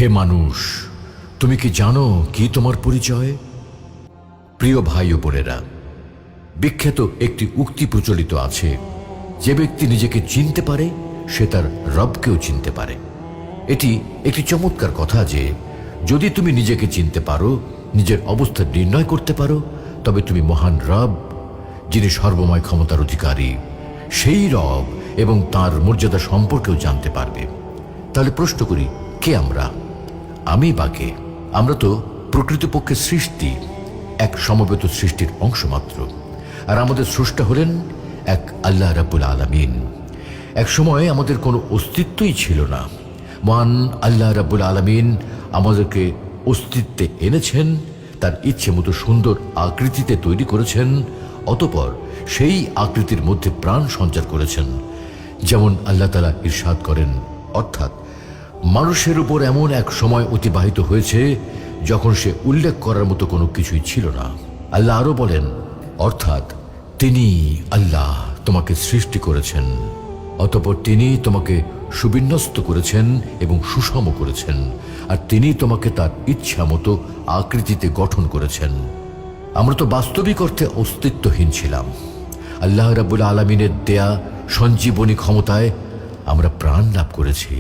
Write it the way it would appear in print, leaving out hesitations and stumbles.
হে মানুষ, তুমি কি জানো কি তোমার পরিচয়? প্রিয় ভাই ও বোনেরা, বিখ্যাত একটি উক্তি প্রচলিত আছে, যে ব্যক্তি নিজেকে চিনতে পারে সে তার রবকেও চিনতে পারে। এটি একটি চমৎকার কথা যে যদি তুমি নিজেকে চিনতে পারো, নিজের অবস্থা নির্ণয় করতে পারো, তবে তুমি মহান রব, যিনি সর্বময় ক্ষমতার অধিকারী, সেই রব এবং তার মর্যাদা সম্পর্কেও জানতে পারবে। তাহলে প্রশ্ন করি, কে আমরা? আমি বা কে? আমরা তো প্রকৃতপক্ষে সৃষ্টি, এক সমবেত সৃষ্টির অংশ মাত্র। আর আমাদের স্রষ্টা হলেন এক আল্লাহ রাব্বুল আলামিন। এক সময় আমাদের কোনো অস্তিত্বই ছিল না। মহান আল্লাহ রাব্বুল আলামিন আমাদেরকে অস্তিত্বে এনেছেন, তার ইচ্ছে মতো সুন্দর আকৃতিতে তৈরি করেছেন, অতঃপর সেই আকৃতির মধ্যে প্রাণ সঞ্চার করেছেন। যেমন আল্লাহ তাআলা ইরশাদ করেন, অর্থাৎ মানুষের উপর এমন এক সময় অতিবাহিত হয়েছে যখন সে উল্লেখ করার মতো কোনো কিছুই ছিল না। আল্লাহ আরো বলেন, অর্থাৎ তিনি আল্লাহ তোমাকে সৃষ্টি করেছেন, অতঃপর তিনি তোমাকে সুবিন্যস্ত করেছেন এবং সুষম করেছেন, আর তিনি তোমাকে তার ইচ্ছা মতো আকৃতিতে গঠন করেছেন। আমরা তো বাস্তবিক অর্থে অস্তিত্বহীন ছিলাম। আল্লাহ রাব্বুল আলামিনের দেয়া সঞ্জীবনী ক্ষমতায় আমরা প্রাণ লাভ করেছি।